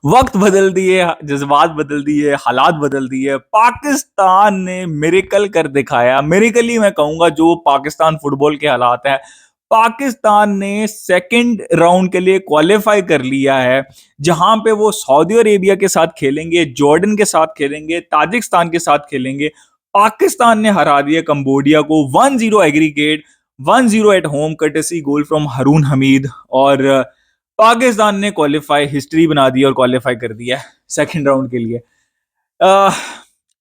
वक्त बदल दिए, जज्बात बदल दिए, हालात बदल दिए। पाकिस्तान ने मिरेकल कर दिखाया। मिरेकल ही मैं कहूंगा जो पाकिस्तान फुटबॉल के हालात है। पाकिस्तान ने सेकंड राउंड के लिए क्वालिफाई कर लिया है, जहां पे वो सऊदी अरेबिया के साथ खेलेंगे, जॉर्डन के साथ खेलेंगे, ताजिकिस्तान के साथ खेलेंगे। पाकिस्तान ने हरा दिया कंबोडिया को 1-0 aggregate, 1-0 at home, courtesy goal from Haroon Hamid. और पाकिस्तान ने क्वालिफाई हिस्ट्री बना दी और क्वालिफाई कर दिया सेकंड राउंड के लिए।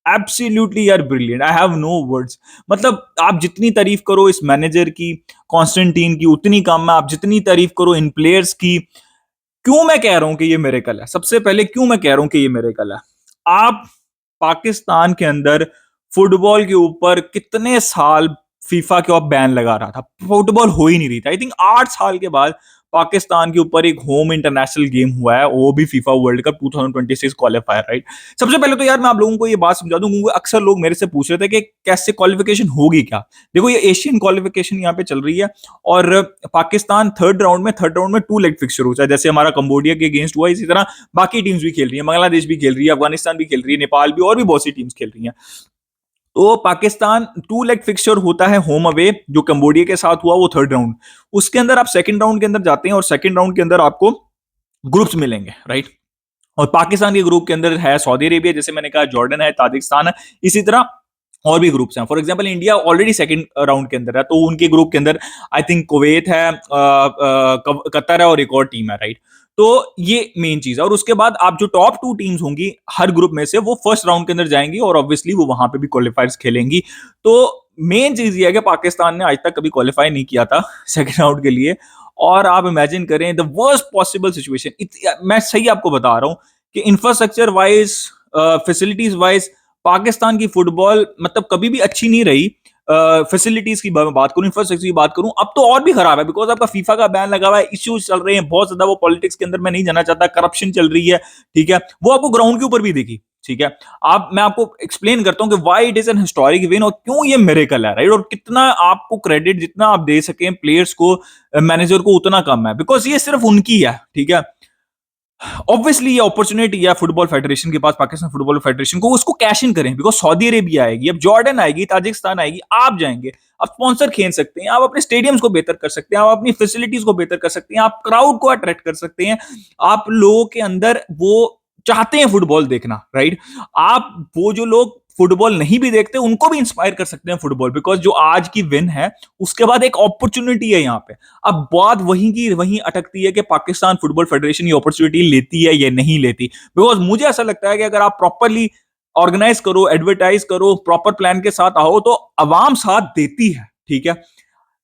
एब्सोल्युटली यार brilliant, I have no words. मतलब आप जितनी तारीफ करो इस मैनेजर की, कॉन्स्टेंटीन की, उतनी कम है। आप जितनी तारीफ करो इन प्लेयर्स की। क्यों मैं कह रहा हूं कि ये मिरेकल है? सबसे पहले क्यों मैं कह रहा हूं कि ये मिरेकल है? आप पाकिस्तान के अंदर फुटबॉल के ऊपर कितने साल फीफा के ऊपर बैन लगा रहा था, फुटबॉल हो ही नहीं रही था। आई थिंक 8 साल के बाद पाकिस्तान के ऊपर एक होम इंटरनेशनल गेम हुआ है, वो भी FIFA world cup 2026 qualifier, right. सबसे पहले तो यार मैं आप लोगों को ये बात समझा दूं, क्योंकि अक्सर लोग मेरे से पूछ रहे थे कि कैसे क्वालिफिकेशन होगी क्या। देखो ये एशियन क्वालिफिकेशन यहाँ पे चल रही है, और पाकिस्तान थर्ड राउंड में 2 लेग फिक्सचर होता है। जैसे हमारा कंबोडिया के अगेंस्ट हुआ, इसी तरह बाकी टीम्स भी खेल रही है, बांग्लादेश भी खेल रही है, अफगानिस्तान भी खेल रही है, नेपाल भी, और भी बहुत सी टीम्स खेल रही हैं। तो पाकिस्तान 2 लेग फिक्सचर होता है होम अवे, जो कंबोडिया के साथ हुआ वो थर्ड राउंड। उसके अंदर आप सेकंड राउंड के अंदर जाते हैं, और सेकंड राउंड के अंदर आपको ग्रुप्स मिलेंगे, राइट। और पाकिस्तान के ग्रुप के अंदर है सऊदी अरेबिया, जैसे मैंने कहा, जॉर्डन है, ताजिकिस्तान है, इसी तरह और भी ग्रुप्स हैं। For example India already second round के अंदर है, तो उनके ग्रुप के अंदर आई थिंक कुवैत है, कतर है, और एक और टीम है, राइट। तो ये मेन चीज है। और उसके बाद आप जो टॉप 2 टीम्स होंगी हर ग्रुप में से, वो फर्स्ट राउंड के अंदर जाएंगी, और ऑब्वियसली वो वहां पे भी क्वालिफायर्स खेलेंगी। तो मेन चीज ये है कि पाकिस्तान ने आज तक कभी क्वालिफाई नहीं किया था सेकंड राउंड के लिए। और आप इमेजिन करें द वर्स्ट पॉसिबल सिचुएशन, मैं सही आपको बता रहा हूं कि infrastructure wise, facilities wise, Pakistan की फुटबॉल मतलब कभी भी अच्छी नहीं रही। फैसिलिटीज की बात करूं, इंफ्रास्ट्रक्चर की बात करूं, अब तो और भी खराब है, बिकॉज आपका फीफा का बैन लगा हुआ है, इश्यूज चल रहे हैं बहुत ज्यादा। वो पॉलिटिक्स के अंदर मैं नहीं जाना चाहता, करप्शन चल रही है, ठीक है, वो आपको ग्राउंड के ऊपर भी देखी, ठीक है। आप मैं आपको एक्सप्लेन करता हूं कि why it is an historic win, और क्यों ये मिरेकल है, राइट। और कितना आपको क्रेडिट जितना आप दे सकें प्लेयर्स को, मैनेजर को, उतना कम है, बिकॉज ये सिर्फ उनकी है, ठीक है। ऑब्वियसली ये अपॉर्चुनिटी है फुटबॉल फेडरेशन के पास, पाकिस्तान फुटबॉल फेडरेशन को, उसको कैश इन करें। बिकॉज सऊदी अरेबिया आएगी, अब जॉर्डन आएगी, ताजिकिस्तान आएगी, आप जाएंगे, आप स्पॉन्सर खेल सकते हैं, आप अपने स्टेडियम्स को बेहतर कर सकते हैं, आप अपनी फैसिलिटीज को बेहतर कर सकते हैं, आप क्राउड को अट्रैक्ट कर सकते हैं, आप लोगों के अंदर वो चाहते हैं फुटबॉल देखना, राइट। आप वो जो लोग फुटबॉल नहीं भी देखते उनको भी इंस्पायर कर सकते हैं फुटबॉल, बिकॉज जो आज की विन है उसके बाद एक अपॉर्चुनिटी है यहाँ पे। अब बात वहीं की वहीं अटकती है कि पाकिस्तान फुटबॉल फेडरेशन ये अपॉर्चुनिटी लेती है या नहीं लेती। बिकॉज मुझे ऐसा लगता है कि अगर आप प्रॉपरली ऑर्गेनाइज करो, एडवर्टाइज करो, प्रॉपर प्लान के साथ आओ, तो अवाम साथ देती है, ठीक है,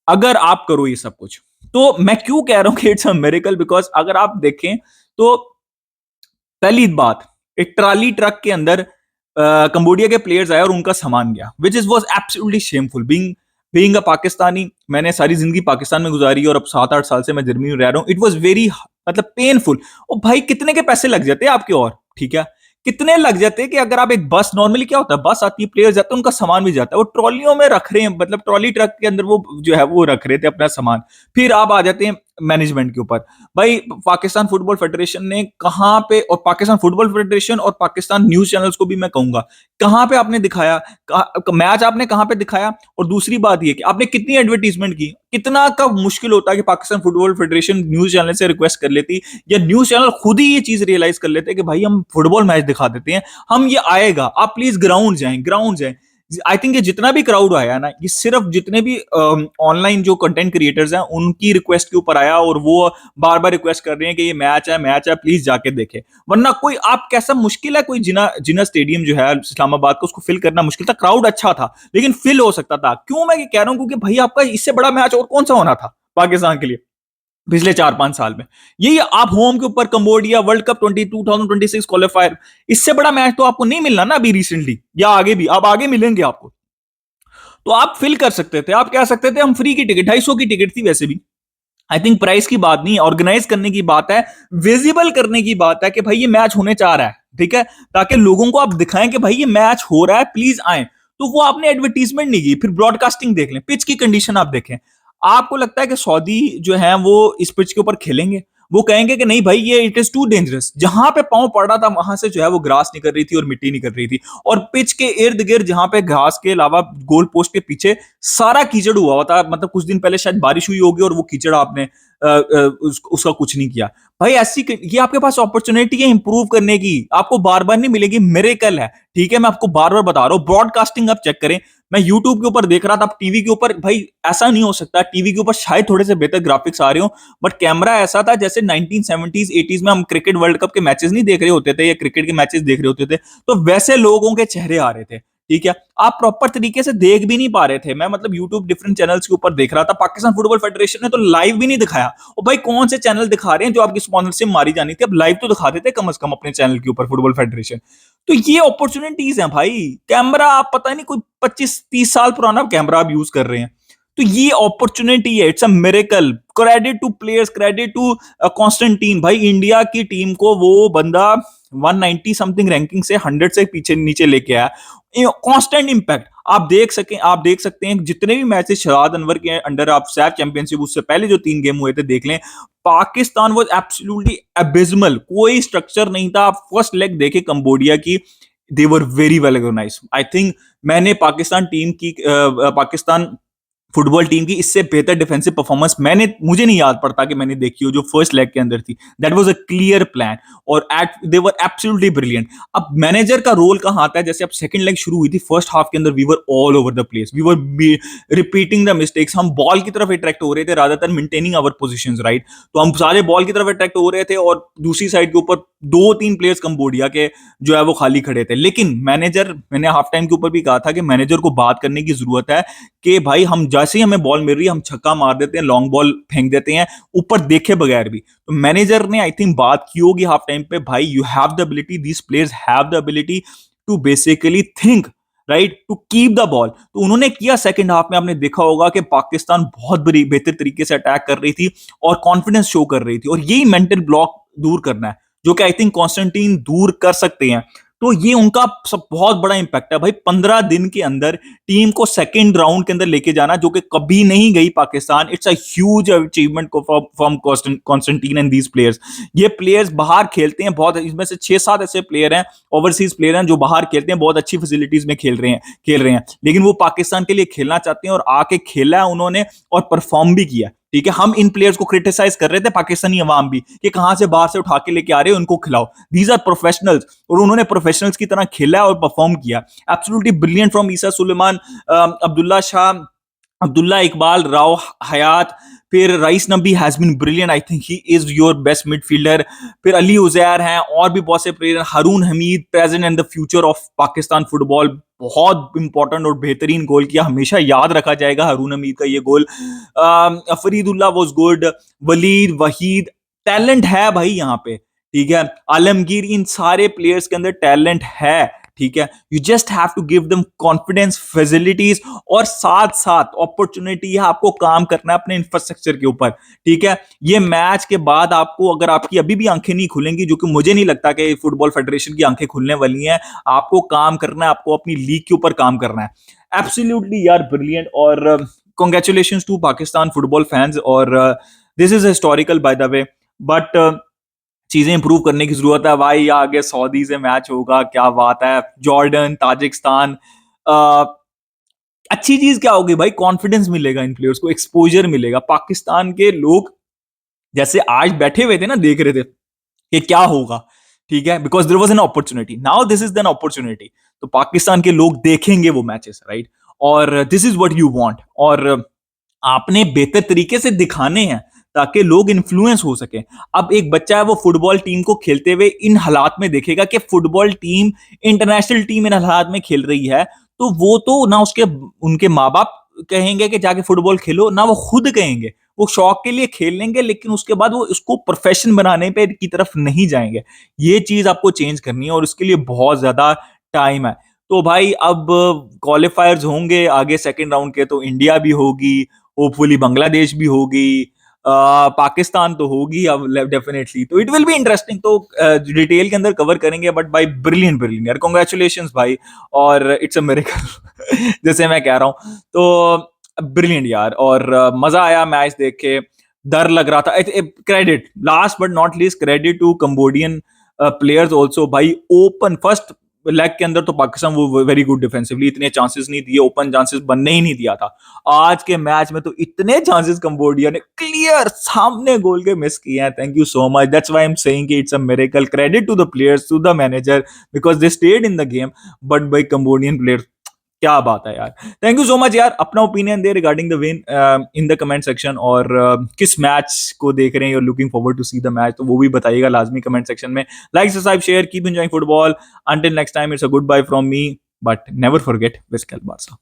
अगर आप करो ये सब कुछ। तो मैं क्यों कह रहा हूं कि इट्स अ मिरेकल, बिकॉज अगर आप देखें तो पहली बात, एक ट्राली ट्रक के अंदर कंबोडिया के प्लेयर्स आए और उनका सामान गया, which is was absolutely shameful. Being a Pakistani, मैंने सारी जिंदगी पाकिस्तान में गुजारी और अब 7-8 साल से मैं जर्मनी में रह रहा हूँ। इट वॉज वेरी मतलब पेनफुल। और भाई कितने के पैसे लग जाते हैं आपके, और ठीक है, कितने लग जाते हैं कि अगर आप एक बस, नॉर्मली क्या होता है, बस आती है, प्लेयर जाते हैं, उनका सामान भी जाता है, वो ट्रॉलियों में रख रहे हैं, मतलब ट्रॉली ट्रक के अंदर वो जो है वो रख रहे थे अपना सामान। फिर आप आ जाते हैं मैनेजमेंट के ऊपर। भाई पाकिस्तान फुटबॉल फेडरेशन ने कहां पे, और पाकिस्तान फुटबॉल फेडरेशन और पाकिस्तान न्यूज चैनल्स को भी मैं कहूंगा, कहां पे आपने दिखाया मैच, आपने कहां पे दिखाया। और दूसरी बात यह कि आपने कितनी एडवर्टीजमेंट की, कितना का मुश्किल होता है कि Pakistan football federation news channel से रिक्वेस्ट कर लेती, या न्यूज चैनल खुद ही ये चीज रियलाइज कर लेते कि भाई हम फुटबॉल मैच दिखा देते हैं, हम ये आएगा, आप प्लीज ग्राउंड जाएं, ग्राउंड जाएं। आई थिंक ये जितना भी क्राउड आया ना, ये सिर्फ जितने भी ऑनलाइन जो कंटेंट क्रिएटर्स हैं उनकी रिक्वेस्ट के ऊपर आया, और वो बार बार रिक्वेस्ट कर रहे हैं कि ये मैच है प्लीज जाके देखे। वरना कोई, आप कैसा मुश्किल है, कोई जिना स्टेडियम जो है इस्लामाबाद का, उसको फिल करना मुश्किल था। क्राउड अच्छा था लेकिन फिल हो सकता था। क्यों मैं ये कह रहा हूं, क्योंकि भाई आपका इससे बड़ा मैच और कौन सा होना था पाकिस्तान के लिए पिछले 4-5 साल में। यही आप होम के ऊपर कंबोडिया वर्ल्ड कप 2026 क्वालिफायर, इससे बड़ा मैच तो आपको नहीं मिलना ना अभी रिसेंटली, या आगे भी, अब आगे मिलेंगे आपको। तो आप फिल कर सकते थे, आप कह सकते थे हम फ्री की टिकट, 250 की टिकट थी वैसे भी। आई थिंक प्राइस की बात नहीं, ऑर्गेनाइज करने की बात है, विजिबल करने की बात है कि भाई ये मैच होने जा रहा है, ठीक है, ताकि लोगों को आप दिखाएं कि भाई ये मैच हो रहा है, प्लीज आए। तो वो आपने एडवर्टीजमेंट नहीं की। फिर ब्रॉडकास्टिंग देख लें, पिच की कंडीशन आप देखें, आपको लगता है कि सऊदी जो है वो इस पिच के ऊपर खेलेंगे? वो कहेंगे कि नहीं भाई, ये इट इज टू डेंजरस। जहां पे पांव पड़ रहा था वहां से जो है वो ग्रास निकल रही थी और मिट्टी निकल रही थी, और पिच के इर्द गिर्द जहां पे घास के अलावा गोल पोस्ट के पीछे सारा कीचड़ हुआ हुआ था। मतलब कुछ दिन पहले शायद बारिश हुई होगी और वो कीचड़ आपने उसका कुछ नहीं किया। भाई ऐसी ये आपके पास अपॉर्चुनिटी है इंप्रूव करने की, आपको बार बार नहीं मिलेगी, मिरेकल है। ठीक है, मैं आपको बार बार बता रहा हूं, ब्रॉडकास्टिंग आप चेक करें। मैं यूट्यूब के ऊपर देख रहा था, टीवी के ऊपर भाई ऐसा नहीं हो सकता, टीवी के ऊपर शायद थोड़े से बेहतर ग्राफिक्स आ रहे हो, बट कैमरा ऐसा था जैसे 1970s 80s में हम क्रिकेट वर्ल्ड कप के मैचेस नहीं देख रहे होते थे या क्रिकेट के मैचेस देख रहे होते थे, तो वैसे लोगों के चेहरे आ रहे थे। ठीक है, आप प्रॉपर तरीके से देख भी नहीं पा रहे थे। मैं मतलब यूट्यूब डिफरेंट चैनल्स के ऊपर देख रहा था, पाकिस्तान फुटबॉल फेडरेशन ने तो लाइव भी नहीं दिखाया। और भाई कौन से चैनल दिखा रहे हैं जो आपकी स्पॉन्सरशिप मारी जानी थी, अब लाइव तो दिखा देते कम से कम अपने चैनल के ऊपर फुटबॉल फेडरेशन। तो ये अपॉर्चुनिटीज हैं भाई। कैमरा आप पता नहीं कोई 25-30 साल पुराना कैमरा आप यूज कर रहे हैं, तो ये अपॉर्चुनिटी है, it's a miracle. Credit to players, credit to Constantine. भाई इंडिया की टीम को वो बंदा 190 समथिंग रैंकिंग से 100 से पीछे नीचे लेके आया। कांस्टेंट इंपैक्ट आप देख सकते हैं जितने भी मैचेस शहाद अनवर के अंडर आप सैफ चैंपियनशिप, उससे पहले जो 3 गेम हुए थे देख लें, पाकिस्तान वाज एब्सोल्युटली एबिस्मल। कोई स्ट्रक्चर नहीं था। आप फर्स्ट लेग देखे कंबोडिया की, they were very well organised. I think मैंने पाकिस्तान फुटबॉल टीम की इससे बेहतर डिफेंसिव परफॉर्मेंस मुझे नहीं याद पड़ता कि मैंने देखी हो जो फर्स्ट लेग के अंदर थी। That was a clear plan, और दे वर एब्सोल्युटली ब्रिलियंट। अब मैनेजर का रोल कहां आता है? जैसे अब सेकंड लेग शुरू हुई थी, फर्स्ट हाफ के अंदर we were all over the place, we were repeating the mistakes. हम बॉल की तरफ अट्रैक्ट हो रहे थे rather than maintaining our positions, right? तो हम सारे बॉल की तरफ अट्रैक्ट हो रहे थे, और दूसरी साइड के ऊपर 2-3 प्लेयर्स कंबोडिया के जो है वो खाली खड़े थे। लेकिन मैंने हाफ टाइम के ऊपर भी कहा था कि मैनेजर को बात करने की जरूरत है कि भाई हम जैसे ही हमें बॉल मिल रही है हम छक्का मार देते हैं, लॉन्ग बॉल फेंक देते हैं ऊपर देखे बगैर भी। तो मैनेजर ने आई थिंक बात की होगी हाफ टाइम पे, भाई you have the ability, these players have the ability to basically think, right, to keep the ball. तो उन्होंने किया। सेकंड हाफ में आपने देखा होगा कि पाकिस्तान बहुत बड़ी बेहतर तरीके से अटैक कर रही थी और कॉन्फिडेंस शो कर रही थी, और यही मेंटल ब्लॉक दूर करना है जो कि आई थिंक कॉन्स्टेंटीन दूर कर सकते हैं। तो ये उनका सब बहुत बड़ा इंपैक्ट है भाई। 15 दिन के अंदर टीम को सेकंड राउंड के अंदर लेके जाना, जो कि कभी नहीं गई Pakistan. It's a huge achievement from Constantine and these players. ये प्लेयर्स बाहर खेलते हैं बहुत, इसमें से 6-7 ऐसे प्लेयर हैं, ओवरसीज प्लेयर हैं जो बाहर खेलते हैं, बहुत अच्छी फैसिलिटीज में खेल रहे हैं, लेकिन वो पाकिस्तान के लिए खेलना चाहते हैं और आके खेला है उन्होंने और परफॉर्म भी किया। ठीक है, हम इन प्लेयर्स को क्रिटिसाइज कर रहे थे, पाकिस्तानी अवाम भी, कि कहां से बाहर से उठा के लेके आ रहे हो, उनको खिलाओ। दीज आर प्रोफेशनल्स, और उन्होंने प्रोफेशनल्स की तरह खेला और परफॉर्म किया। Absolutely brilliant from Isa Suleman, Abdullah Shah, Abdullah Iqbal, Rao Hayat, फिर Rais Nabi has been brilliant. I think he is your best midfielder. फिर अली उजैर हैं, और भी बहुत से player. Haroon Hameed, present and the future of Pakistan football, बहुत इंपॉर्टेंट और बेहतरीन गोल किया, हमेशा याद रखा जाएगा हारून हमीद का ये गोल। Faridullah was good, Waleed, Waheed, talent है भाई यहाँ पे। ठीक है, आलमगीर, इन सारे प्लेयर्स के अंदर टैलेंट है। ठीक है, you just have to give them confidence, facilities, और साथ साथ अपॉर्चुनिटी है आपको काम करना है अपने इंफ्रास्ट्रक्चर के ऊपर। ठीक है, ये मैच के बाद आपको, अगर आपकी अभी भी आंखें नहीं खुलेंगी, जो कि मुझे नहीं लगता कि फुटबॉल फेडरेशन की आंखें खुलने वाली हैं, आपको काम करना है, आपको अपनी लीग के ऊपर काम करना है। एब्सोल्युटली यार ब्रिलियंट, और congratulations to Pakistan football fans. और this is historical by the way, but चीजें इंप्रूव करने की जरूरत है भाई। आगे सऊदी से मैच होगा, क्या बात है, जॉर्डन, ताजिकिस्तान। अ, अच्छी चीज क्या होगी भाई, कॉन्फिडेंस मिलेगा इन प्लेयर्स को, एक्सपोजर मिलेगा। पाकिस्तान के लोग जैसे आज बैठे हुए थे ना, देख रहे थे कि क्या होगा। ठीक है, because there was an opportunity, now this is an opportunity. तो पाकिस्तान के लोग देखेंगे वो मैचेस, राइट? और this is what you want, और आपने बेहतर तरीके से दिखाने हैं ताकि लोग इन्फ्लुएंस हो सके। अब एक बच्चा है, वो फुटबॉल टीम को खेलते हुए इन हालात में देखेगा कि फुटबॉल टीम, इंटरनेशनल टीम इन हालात में खेल रही है, तो वो तो ना उसके उनके माँ बाप कहेंगे कि जाके फुटबॉल खेलो, ना वो खुद कहेंगे। वो शौक के लिए खेल लेंगे, लेकिन उसके बाद वो इसको प्रोफेशन बनाने पे की तरफ नहीं जाएंगे। ये चीज आपको चेंज करनी है, और इसके लिए बहुत ज्यादा टाइम है। तो भाई अब क्वालिफायर्स होंगे आगे सेकंड राउंड के, तो इंडिया भी होगी, होपफुली बांग्लादेश भी होगी, पाकिस्तान तो होगी अब डेफिनेटली, तो इट विल बी इंटरेस्टिंग। तो डिटेल के अंदर कवर करेंगे, बट भाई ब्रिलियंट ब्रिलियंट यार, कॉन्ग्रेचुलेशंस भाई, और इट्स अ मिरेकल जैसे मैं कह रहा हूँ, तो ब्रिलियंट यार, और मजा आया मैच देख के, डर लग रहा था। Credit, last but not least, credit to Cambodian players also भाई। ओपन फर्स्ट लेग के अंदर तो पाकिस्तान वो वेरी गुड डिफेंसिवली, इतने चांसेस नहीं दिए, ओपन चांसेस बनने ही नहीं दिया था। आज के मैच में तो इतने चांसेस कंबोडिया ने क्लियर सामने गोल के मिस किए हैं। Thank you so much, that's why I am saying कि it's a miracle. Credit to the players, to the manager, because they stayed in the game. But भाई कंबोडियन प्लेयर्स, क्या बात है यार। थैंक यू सो मच यार, अपना opinion दे regarding the win in the comment section, और किस मैच को देख रहे हैं, you're looking forward to see the match, तो वो भी बताइएगा लाजमी कमेंट सेक्शन में। Like subscribe share, keep enjoying football. Until next time, it's a goodbye from me, but never forget visca Barça.